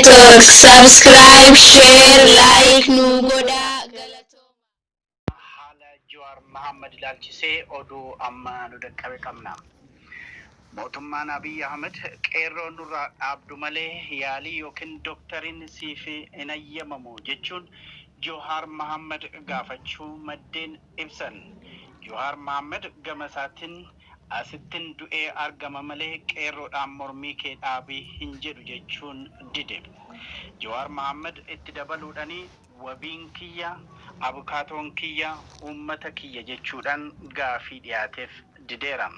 TikTok, subscribe, share, like nu goda galatoma. Haala Jawaar Mohaammed ilaalchisee oduu amma nu dhaqqabe qabna. Mootummaan Abiy Ahmed qeerroo nurraa dhaabdu malee yaalii yookiin doktariin siif hin eeyyamamu jechuun Jawaar Mohaammed gaafachuu maddeen ibsan. Jawaar Mohaammed gama isaatiin asittiin du'ee argama malee qeerroodhaan mormii kee dhaabii hin jedhu jechuun dide. Jawaar Mohaammed itti dabaluudhaanii wabiin kiyya abukaatoon kiyya uummata kiyya jechuudhaan gaafii dhiyaateef dideera.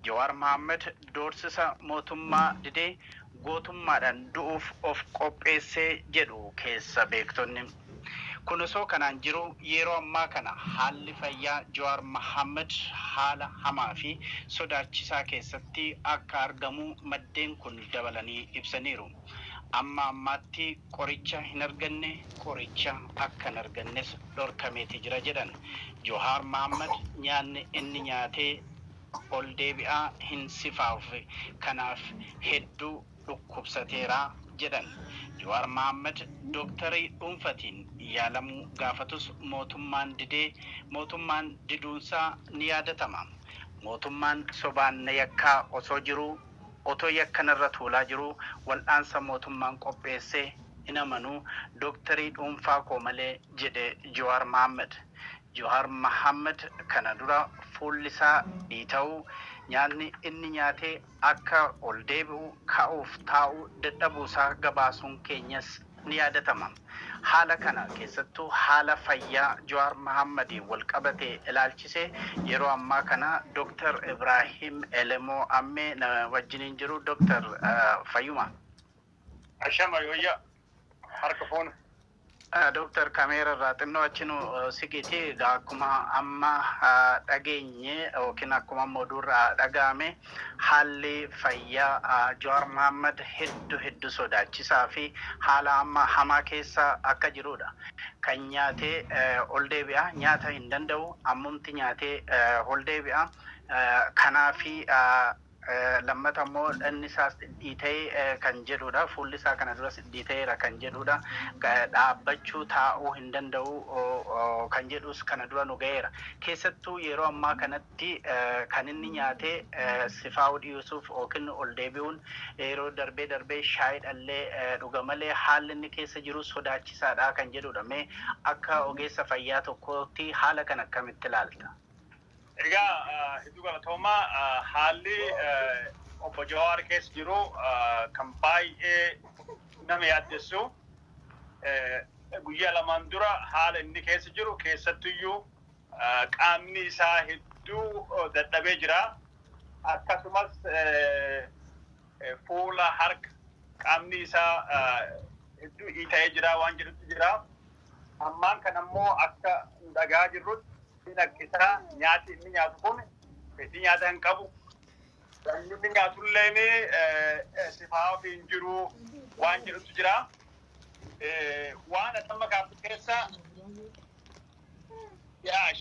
Jawaar Mohaammed doorsisa mootummaa didee gootummaadhaan du'uuf of qopheessee jedhu keessa beektonni. Kun osoo kanaan jiru yeroo ammaa kana haalli fayyaa Jawaar Mohaammed haala hamaa fi sodaachisaa keessatti akka argamu maddeen kun dabalanii ibsaniiru. Amma ammaatti qoricha hin arganne qoricha akka hin argannes dhorkameeti jira jedhan. Jawaar Mohaammed nyaanni inni nyaatee ol deebi'aa hin sifaaf kanaaf hedduu dhukkubsateera jedhan. Jawaar Mohaammed dooktarii dhuunfatiin yaalamuu gaafatus mootummaan diduunsaa ni yaadatama. Mootummaan sobaan yakkaa osoo jiruu otoo yakkanarra tuulaa jiru wal'aansa mootummaan qopheessee hin amanuu dooktarii dhuunfaa koo malee jedhe Jawaar Mohaammed. Jawaar Mohaammed kana dura fuulli isaa dhiita'uu nyaanni inni nyaatee akka ol deebi'u ka'uuf taa'uu dadhabuusaa gabaasuun keenyas ni yaadatama. Haala kana keessattuu haala fayyaa Jawaar Mohaammed wal qabatee ilaalchisee yeroo ammaa kana Dr. Ibrahim Elemoo Ammee na wajjiniin jiru. Dr. Fayyuma. Ashama yoyya harka foon. Dr. Kameera irraa xinnoo achinu siqiti akkuma amma dhageenye yookiin akkuma moduurraa dhaga'ame haalli fayyaa Jawaar Mohaammed hedduu sodaachisaa fi haala amma hamaa keessa akka jirudha. Kan nyaatee ol deebi'a nyaata hin danda'u ammumti nyaatee ol deebi'a kanaafi lammata immoo inni isaas dhiitee kan jedhudha. Fuulli isaa kana duras dhiiteera kan jedhudha. Dhaabbachuu taa'uu hin danda'u kan jedhus kana dura nu ga'eera. Keessattuu yeroo ammaa kanatti kan inni nyaatee sifaa'uu dhiisuuf yookiin ol deebi'uun yeroo darbee shaayidhallee dhuga malee haalli inni keessa jiru sodaachisaadha kan jedhudha. Mee akka ogeessa fayyaa tokkootti haala kana akkamitti ilaalta? Egaa hedduu galatoomaa haalli obbo Jawaar keessa jiru kan baay'ee nama yaaddessu. Guyyaa lamaan dura haala inni keessa jiru keessattuyyuu qaamni isaa hedduu dadhabee jira. Akkasumas fuula harka qaamni isaa hedduu dhiita'ee jira waan jedhutti jira. Ammaan kan ammoo akka dhagaa jirrutti Isaa nyaati inni nyaatu kun fedhii nyaata hin qabu. Inni nyaatullee sifaa'uuf hin jiru waan jedhutu jira. Waan amma kaaftu keessa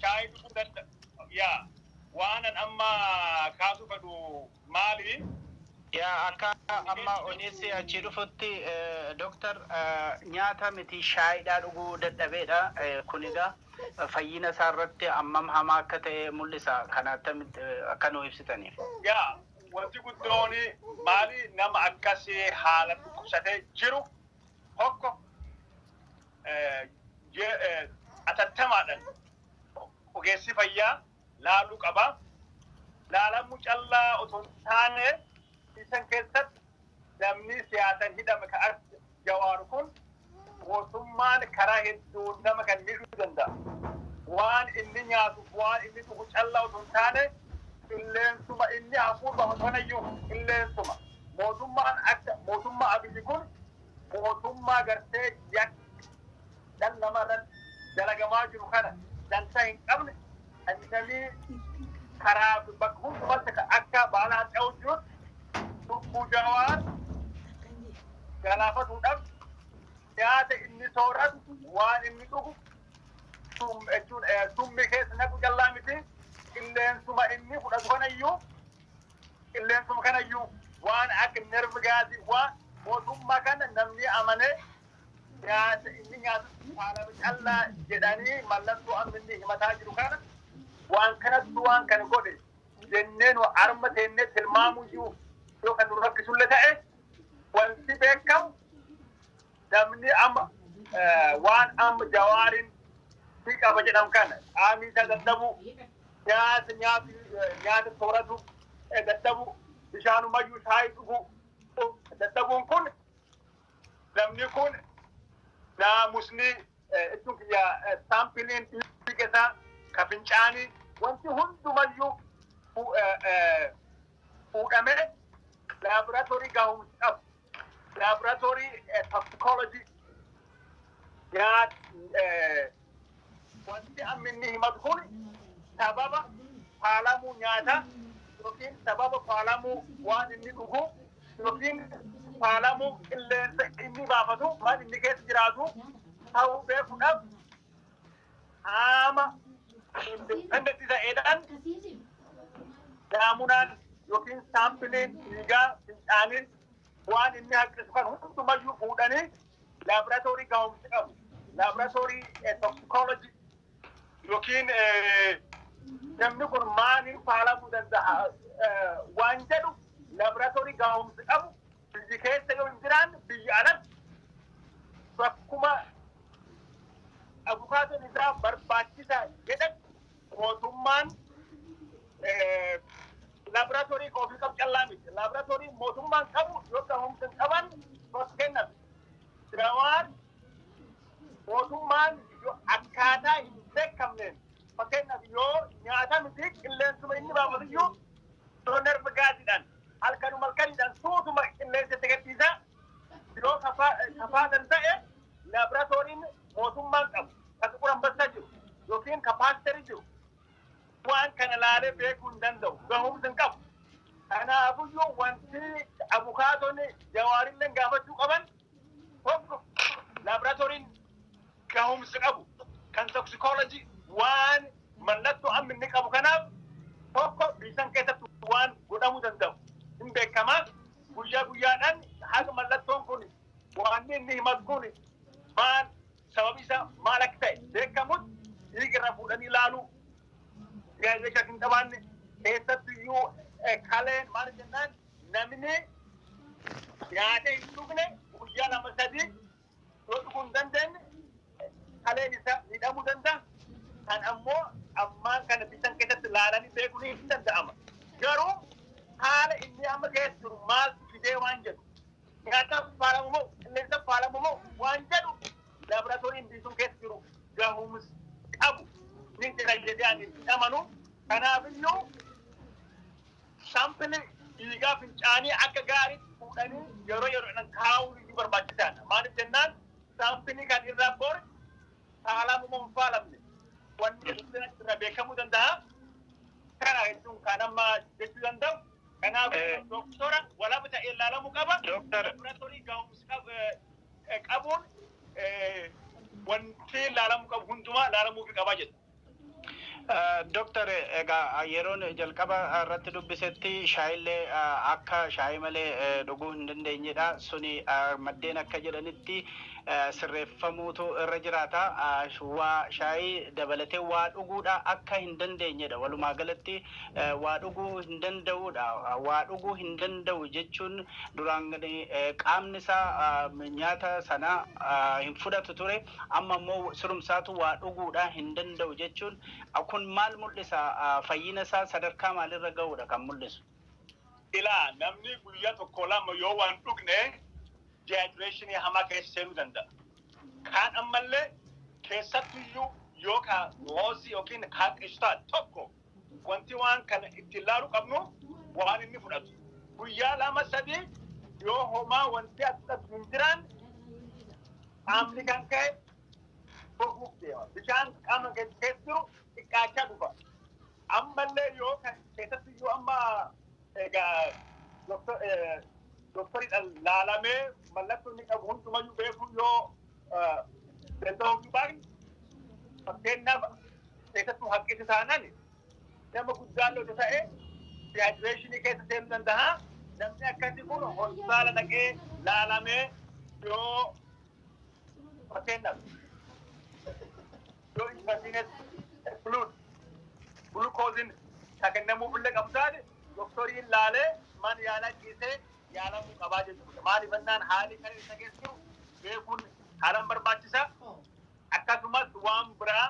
shaayii dhuguu danda'a. Waan amma kaasuu fedhu maali? Akka amma odeessi achi dhufutti Dooktar nyaata miti shaayiidhaa dhuguu dadhabeedha. Kun egaa fayyina isaa irratti ammam hamaa akka ta'e mul'isa. Kana akka nu ibsitaniif. Wanti guddoon maali nama akkasii haala dhukkubsatee jiru tokko atattamaadhaan ogeessi fayyaa laaluu qaba. Laalamuu callaa otoo hin taane isan keessatti namni siyaasan hidhame ka akka Jawaar kun mootummaan karaa hedduu nama kan miidhuu danda'a. Waan inni nyaatu waan inni dhugu callaa otoo hin taane qilleensuma inni hafuudha hotonayyuu qilleensuma. Mootummaa Abiyyi kun mootummaa gartee yakka namarratti dalagamaa jiru kana dantaa hin qabne namni karaa bakka hundumatti akka baalaa ta'uu jirutti lubbuu Jawaar galaafatuudhaaf nyaata inni sooratu waan inni dhugu summi keessa naqu callaa miti. Qilleensuma inni fudhatu kanayyuu waan akka nervi gaazii waan mootummaa kana namni amane nyaata inni nyaatu faalama callaa jedhanii mallattoo amminni himataa jiru kana waan kanattu waan kana godhe jennee nu arma teennee tilmaamuu jiru yookaan nu rakkisullee ta'e wanti beekamu namni amma waan amma Jawaariin fi qaba jedhamu kana qaamii isa dadhabu nyaata sooratu dadhabu bishaanumayyuu shaayii dhugu dadhabuun kun namni kun naamusni iddoo kiyya saampiliin dhiigesaa ka fincaanii wanti hundumayyuu fuudhamee laaboraatoorii gaahumsi qabu laaboraatoorii toxicology wanti amminni himatu kun sababa faalamuu nyaataa yookiin sababa faalamuu waan inni dhugu yookiin faalamuu qilleensa inni baafatu waan inni keessa jiraatu ta'uu beekuudhaaf haama independent ta'eedhaan naamunaan yookiin saampiliin dhiigaa fincaaniin waan inni haqqisu kan hundumayyuu fuudhanii laaboraatoorii gaahumsi qabu laaboraatoorii toxicology yookiin namni kun maaliin faalamuu danda'a waan jedhu laaboraatoorii gaahumsi qabu biyyi keessa yoo hin jiraan biyya alatti bakkuma abukaatoon isaa barbaachisaa jedhan mootummaan laaboraatoorii ofii qabu callaa miti laaboraatoorii mootummaan qabu yoo gaahumsi hin qaban fakkeenyaaf Jawaan mootummaan akkaataa hin beekamneen fakkeenyaaf yoo nyaata miti qilleensuma inni baafatuyyuu doonarba gaasiidhaan halkanidhaan suutuma qilleensa gadhiisa yoo kafaasan ta'e laaboraatooriin mootummaan qabu ka Xiquur Anbassaa jiru yookiin ka Paasterii jiru waan kana laalee beekuu hin danda'u gahumsa hin qabu. Kanaafuyyuu wanti abukaatonni Jawaarillee gaafachuu qaban tokko laaboraatooriin gahumsa qabu kan toxicology waan mallattoo amma inni qabu kanaaf tokko biisan keessatti waan godhamuu danda'u hin beekamaa guyyaa guyyaadhaan haga mallattoon kun waan inni himatu kun maal sababi isaa maal akka ta'e beekamutti dhiigarra fuudhanii ilaaluu yaadachuu hin qabaanne keessattuyyuu kaleen maal jennaan namni nyaata hin dhugne guyyaa lama sadii yoo dhuguu hin dandeenye kaleen isaa hidhamuu danda'a. Kan ammoo ammaan kana bisan keessatti ilaalanii beekuun hin danda'ama. Garuu haala inni amma keessa jiru maaltu fidee waan jedhu nyaata faalamu moo qilleensa faalamu moo waan jedhu laaboraatooriin biisuun keessa jiru gahumsi qabu ni jira jedhee ani hin amanu. Kanaafiyyuu saampilii dhiigaa fincaanii akka gaariitti fuudhanii yeroo yeroodhaan kaa'uun iyyuu barbaachisaadha. Maaliif jennaan saampilii kan irraa boore faalamu moo hin faalamne wanti irra beekamuu danda'a. Kana jechuun kan amma jechuu danda'u. Kanaaf doktora walaaba ta'ee ilaalamuu qaba. Laaboraatoorii gahumsi qabuun wanti ilaalamuu qabu hundumaa ilaalamuu qaba jedha. Doktor egaa yeroon jalqaba irratti dubbisetti shaayillee akka shaayii malee dhuguu hin dandeenyedha. Suni maddeen akka jedhanitti sirreeffamuutu irra jiraata. Waa shaayii dabalatee waa dhuguudha akka hin dandeenyedha. Walumaa galatti waa dhuguu hin danda'uudha. Waa dhuguu hin danda'u jechuun duraan qaamni isaa nyaata sana hin fudhatu ture. Amma immoo surumsaatu waa dhuguudha hin danda'u jechuun kun maal mul'isa? Fayyina isaa sadarkaa maalirra ga'uudha kan mul'isu? Ilaa namni guyyaa tokko lama yoo waan dhugne dehydration hamaa keessa seenuu danda'a. Kaan ammallee keessattuyyuu yookaan loosii yookiin kaaqessaa tokko wanti waan kana itti ilaaluu qabnu waan inni fudhatu. Guyyaa lama sadii yoo homaa wanti asirratti hin jiran qaamni kan ka'e boquuf deema. Bishaan qaama keessa jiru xiqqaachaa dhufa. Ammallee yoo keessattuyyuu amma egaa doktoriidhaan laalamee mallattoo inni qabu hundumayyuu beekuun yoo danda'u baay'ee fakkeenyaaf keessattuu hanqisa taanaan nama guddaan loltu ta'e dehydration keessa seenuu danda'a. Namni akkasii kun hospitaala dhaqee laalamee yoo fakkeenyaaf yoo intartiinet fluid gulukoosiin kan kennamuuf illee qabsaadhe doktoriin laalee man yaalaa ciisee yaalamuu qabaa jechuudha. Maaliif jennaan haalli kan isa geessisu beekuun haalaan barbaachisaa. Akkasumas waan biraa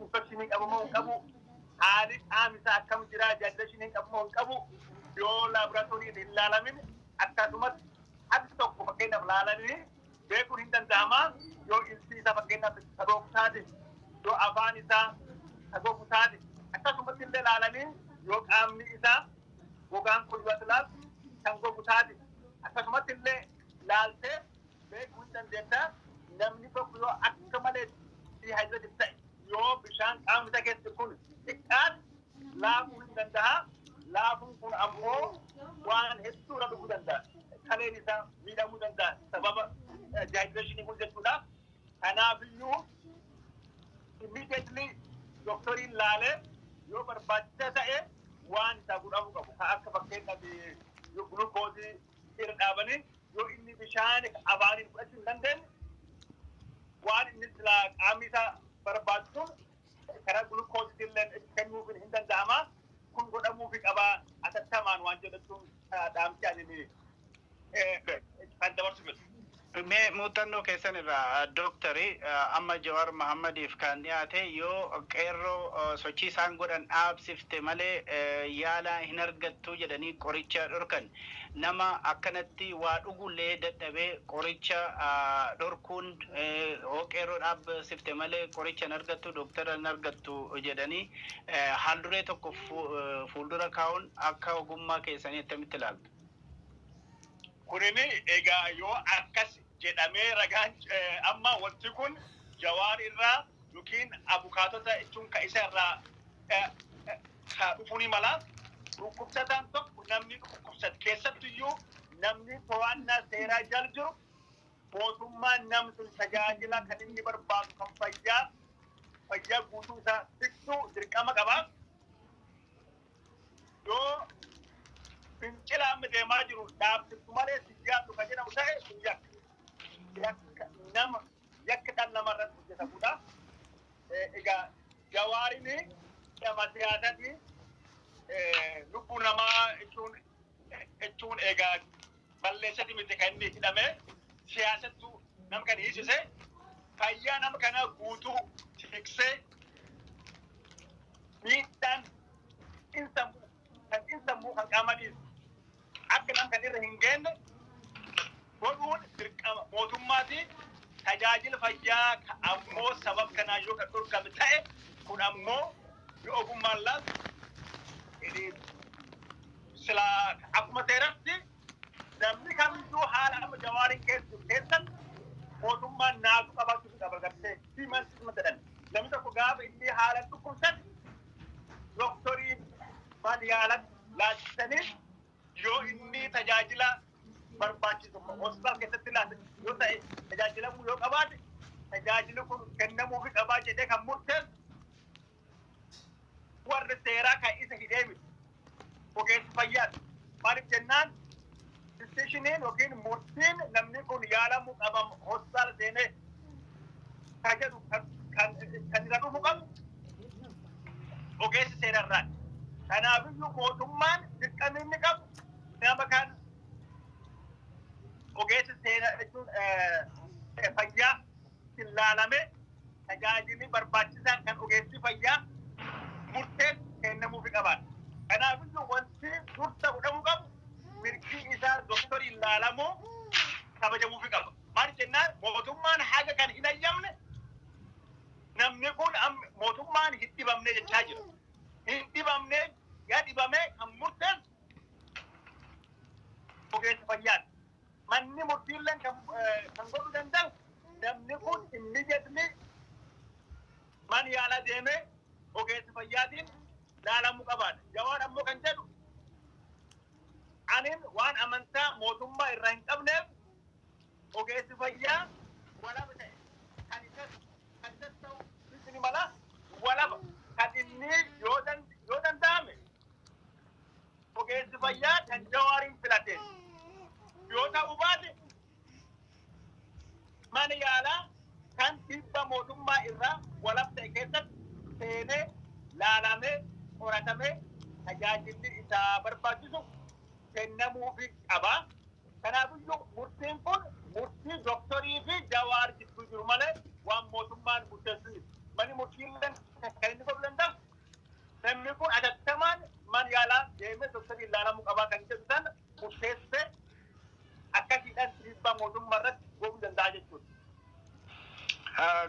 infekshinii qabamoo hin qabu haalli qaamisaa akkam jiraa jaallashinii qabamoo hin qabu yoo laaboraatoorii hin laalamin akkasumas hati tokko fakkeenyaaf laalanii beekuun hin danda'ama yoo ilsi isaa fakkeenyaaf sagoogu taate yoo afaan isaa sagoogu taate akkasumas illee laalanii yoo qaamni isaa gogaan kun yoo tilaaf kan gogu taate akkasumas illee laaltee beekuu hin dandeetta namni tokko yoo akka malee dehydrated ta'e yoo bishaan qaamni isaa keessa kun xiqqaan laafuu hin danda'a laafuun kun ammoo waan hedduu dhuguu danda'a. Kaleen isaa miidhamuu danda'a sababa dehydrationii kun jechuudha. Kanaafiyyuu immediately doktoriin laalee yoo barbaachisaa ta'e waan isaa godhamuu qabu. Kan akka fakkeenyaaf yoo gulukoosii irra dhaabanii yoo inni bishaan afaaniin fudhachuu hin dandeenye waan inni silaa qaamni isaa barbaachisuun karaa gulukoosii illee kennuuf hin danda'ama. Kun godhamuufi qabaa atattamaan waan jedhachuun dhaamsi ani kan dabarsu fedhu. Mee muuxannoo keessan irraa doktari amma Jawaar Mahammadiif kan dhiyaate yoo qeerroo sochii isaan godhan dhaabsifte malee yaala hin argattu jedhanii qoricha dhorkan nama akkanatti waa dhugullee dadhabee qoricha dhorkuun qeerroo dhaabsifte malee qoricha hin argattu doktara hin argattu jedhanii haalduree tokko fuuldura kaa'uun akka ogummaa keessanii attamitti ilaaltu? Kunini egaa yoo akkas jedhamee ragaan amma wanti kun Jawaar irraa yookiin abukaatota jechuun ka isa irraa dhufuuni mala dhukkubsataan tokko namni dhukkubsatu keessattuyyuu namni to'annaa seeraa jala jiru mootummaan namni sun tajaajila kan inni barbaadu kan fayyaa guutuu isaa tiksu dirqama qaba. Yoo fincila amma deemaa jiru dhaabsiftu malee siyyaatu kan jedhamu ta'e nama yakka dhala namarratti hojjetamudha. Egaa Jawaarini nama siyaasati lubbuu namaa jechuun egaa balleessati miti kan inni hidhame siyaasattu nama kan hiisise fayyaa nama kana guutuu tiksee miidhaan insammuu kan qaamaniis akka nama kan irra hin geenne godhuun dirqama mootummaati. Tajaajila fayyaa ammoo sabab kanaa yoo kan dhorkame ta'e kun ammoo yoo ogummaan laatu silaa akkuma seeratti namni kamiyyuu haala amma Jawaariin keessatti mootummaan naasuu qabaachuu qaba gartee siima jedhan namni tokko gaafa inni haala dhukkubsate doktorii maal yaalan laachisanii yoo inni tajaajila barbaachisu hospitaal keessatti laata yoo ta'e tajaajilamuu yoo qabaate tajaajila kun kennamuufi qabaa jedhee kan murteessu warri seeraa kan isa hidhee miti ogeessi fayyaati. Maaliif jennaan disishiniin yookiin murtiin namni kun yaalamuu qaba hospitaala seenee kan jedhu kan irra dhufu qabu ogeessi seerarraati. Kanaafiyyuu mootummaan dirqama inni qabu nama kan ogeessi seera jechuun fayyaa ilaalame tajaajilli barbaachisaan kan ogeessi fayyaa murteessu kennamuufi qabaadha. Kanaafiyyuu wanti dursa godhamuu qabu mirgi isaa doktorii ilaalamuu kabajamuufi qaba. Maal jennaan mootummaan haga kan hin ayyamne namni kun mootummaan hin dhibamne jechaa jira. Hin dhibamne yaa dhibame kan murteessu ogeessi fayyaati. Manni murtiilleen kan godhuu danda'u namni kun immediately man yaala deemee ogeessi fayyaatiin laalamuu qabaadha. Jawaar ammoo kan jedhu anin waan amantaa mootummaa irraa hin qabneef ogeessi fayyaa walaba ta'e kan isa ta'u ni mala walaba kan inni yoo danda'ame ogeessi fayyaa kan Jawaariin filate yoo ta'u baate irraa walab ta'e keessatti seenee laalamee qoratamee tajaajilli isaa barbaachisu kennamuufi qaba. Kanaafiyyuu murtiin kun murtii doktorii fi Jawaar gidduu jiru malee waan mootummaan murteessu mani murtiillee kan inni godhu danda'a. Namni kun atattamaan man yaalaa deemee doktorii ilaalamuu qabaa kan jedhu san murteessee akkasiidhaan dhiibbaa mootummaa irratti godhuu danda'a jechuudha.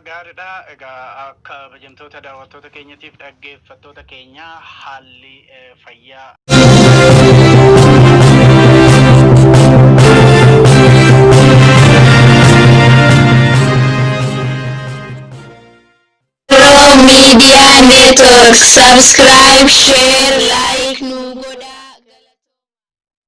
Gaariidha. Egaa akka kabajamtoota daawwattoota keenyatiif dhaggeeffattoota keenya haalli fayyaa Media Network. Subscribe, share, like, nu goda.